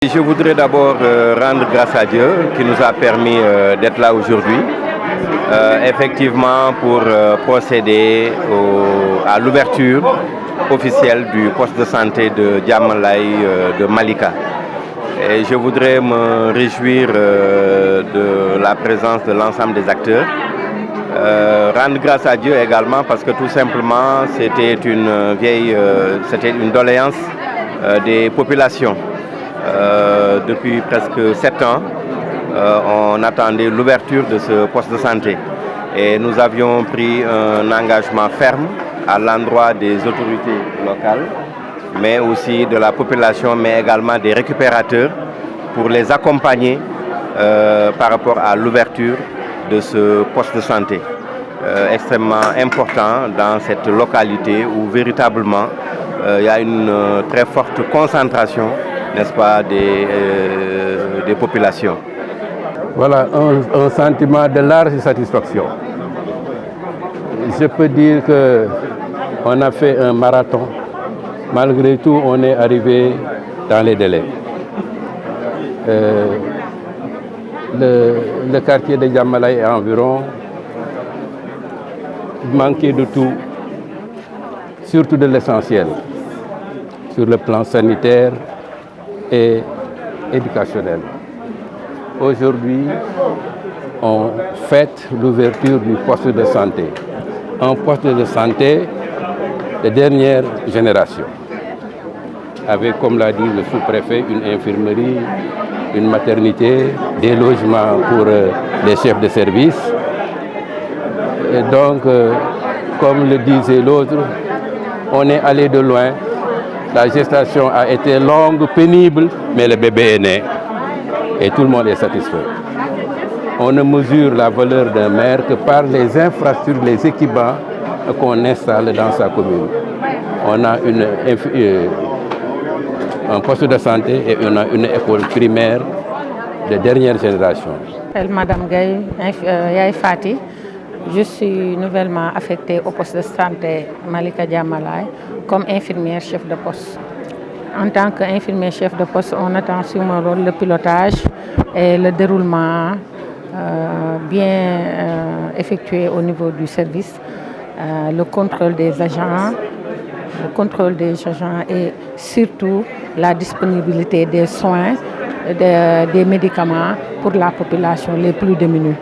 Je voudrais d'abord rendre grâce à Dieu qui nous a permis d'être là aujourd'hui, effectivement pour procéder à l'ouverture officielle du poste de santé de Diamalaye de Malika. Et je voudrais me réjouir de la présence de l'ensemble des acteurs. Rendre grâce à Dieu également parce que tout simplement c'était une doléance des populations. Depuis presque 7 ans, on attendait l'ouverture de ce poste de santé et nous avions pris un engagement ferme à l'endroit des autorités locales, mais aussi de la population, mais également des récupérateurs pour les accompagner par rapport à l'ouverture de ce poste de santé. Extrêmement important dans cette localité où véritablement il y a une très forte concentration, n'est-ce pas, des populations. Voilà un sentiment de large satisfaction. Je peux dire qu'on a fait un marathon. Malgré tout, on est arrivé dans les délais. Le quartier de Diamalaye et environ manquait de tout, surtout de l'essentiel, sur le plan sanitaire et éducationnel. Aujourd'hui, on fête l'ouverture du poste de santé. Un poste de santé de dernière génération, avec, comme l'a dit le sous-préfet, une infirmerie, une maternité, des logements pour les chefs de service. Et donc, comme le disait l'autre, on est allé de loin. La gestation a été longue, pénible, mais le bébé est né et tout le monde est satisfait. On ne mesure la valeur d'un maire que par les infrastructures, les équipements qu'on installe dans sa commune. On a un poste de santé et on a une école primaire de dernière génération. Je m'appelle Madame Gaye Yaye Fati. Je suis nouvellement affectée au poste de santé Malika Diamalaye comme infirmière chef de poste. En tant qu'infirmière chef de poste, on attend sur mon rôle le pilotage et le déroulement bien effectué au niveau du service, le contrôle des agents, et surtout la disponibilité des soins, des médicaments pour la population les plus démunis.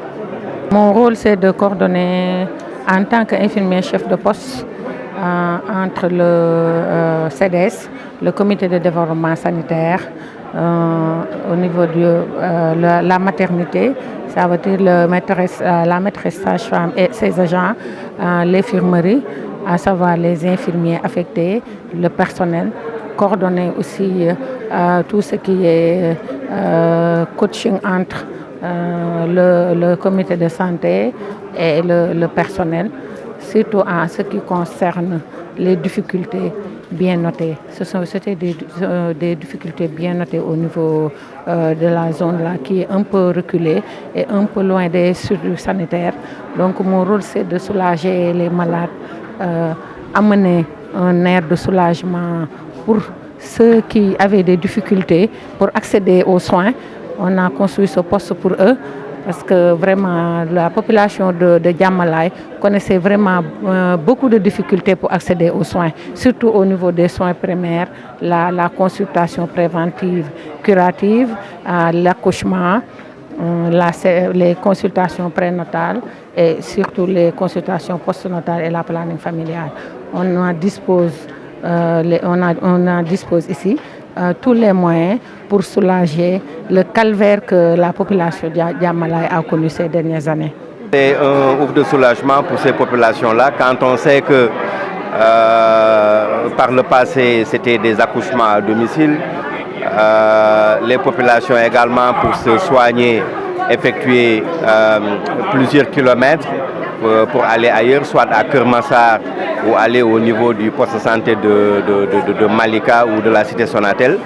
Mon rôle, c'est de coordonner en tant qu'infirmière chef de poste entre le CDS, le comité de développement sanitaire, au niveau de la maternité, ça veut dire la maîtresse sage-femme et ses agents, l'infirmerie, à savoir les infirmiers affectés, le personnel, coordonner aussi tout ce qui est coaching entre le comité de santé et le personnel, surtout en ce qui concerne les difficultés bien notées. C'était des difficultés bien notées au niveau de la zone là qui est un peu reculée et un peu loin des structures sanitaires. Donc mon rôle, c'est de soulager les malades, amener un air de soulagement pour ceux qui avaient des difficultés pour accéder aux soins. On a construit ce poste pour eux parce que vraiment la population de Diamalaye connaissait vraiment beaucoup de difficultés pour accéder aux soins, surtout au niveau des soins primaires, la consultation préventive, curative, l'accouchement, les consultations prénatales et surtout les consultations postnatales et la planning familiale. On en dispose ici tous les moyens pour soulager le calvaire que la population de Diamalaye a connu ces dernières années. C'est un ouf de soulagement pour ces populations-là quand on sait que par le passé c'était des accouchements à domicile. Les populations également pour se soigner effectuer plusieurs kilomètres pour aller ailleurs, soit à Kermassar ou aller au niveau du poste de santé de Malika ou de la cité Sonatel.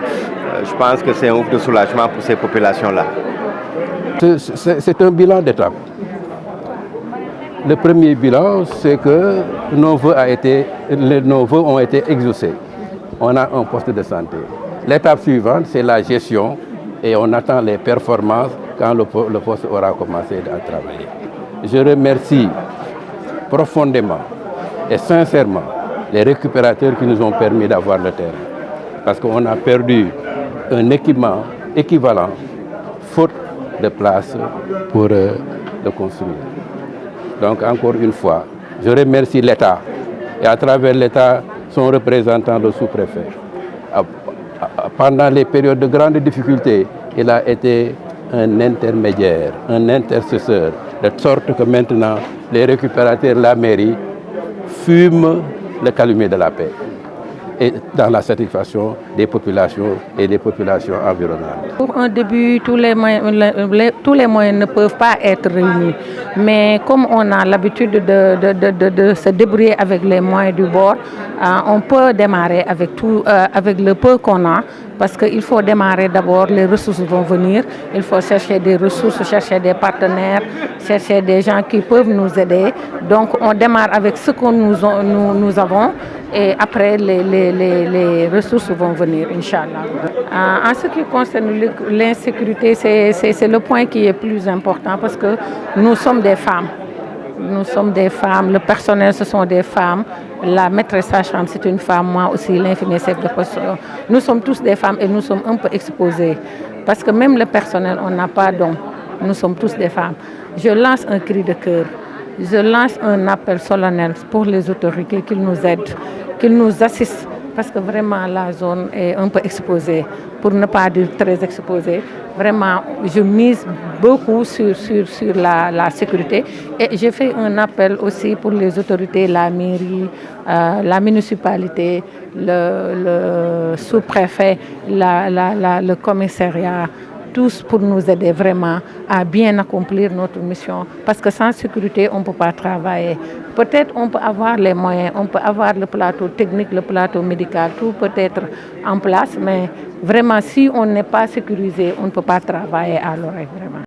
Je pense que c'est un ouf de soulagement pour ces populations-là. C'est un bilan d'étape. Le premier bilan, c'est que nos vœux ont été exaucés. On a un poste de santé. L'étape suivante, c'est la gestion et on attend les performances quand le poste aura commencé à travailler. Je remercie profondément et sincèrement les récupérateurs qui nous ont permis d'avoir le terrain. Parce qu'on a perdu un équipement équivalent, faute de place pour le construire. Donc encore une fois, je remercie l'État et à travers l'État, son représentant, le sous-préfet. Pendant les périodes de grandes difficultés, il a été un intermédiaire, un intercesseur, de sorte que maintenant, les récupérateurs de la mairie fument le calumet de la paix et dans la satisfaction des populations et des populations environnantes. Pour un début, tous les moyens ne peuvent pas être réunis. Mais comme on a l'habitude de se débrouiller avec les moyens du bord, on peut démarrer avec le peu qu'on a. Parce qu'il faut démarrer d'abord, les ressources vont venir. Il faut chercher des ressources, chercher des partenaires, chercher des gens qui peuvent nous aider. Donc on démarre avec ce que nous avons et après les ressources vont venir, Inch'Allah. En ce qui concerne l'insécurité, c'est le point qui est plus important parce que nous sommes des femmes. Nous sommes des femmes, le personnel ce sont des femmes, la maîtresse sage-femme c'est une femme, moi aussi l'infirmier chef de poste. Nous sommes tous des femmes et nous sommes un peu exposés parce que même le personnel on n'a pas d'hommes, nous sommes tous des femmes. Je lance un cri de cœur, je lance un appel solennel pour les autorités qu'ils nous aident, qu'ils nous assistent parce que vraiment la zone est un peu exposée, pour ne pas dire très exposée. Vraiment, je mise beaucoup sur la sécurité et j'ai fait un appel aussi pour les autorités, la mairie, la municipalité, le sous-préfet, le commissariat, tous pour nous aider vraiment à bien accomplir notre mission. Parce que sans sécurité, on ne peut pas travailler. Peut-être on peut avoir les moyens, on peut avoir le plateau technique, le plateau médical, tout peut être en place, mais vraiment si on n'est pas sécurisé, on ne peut pas travailler à l'oreille vraiment.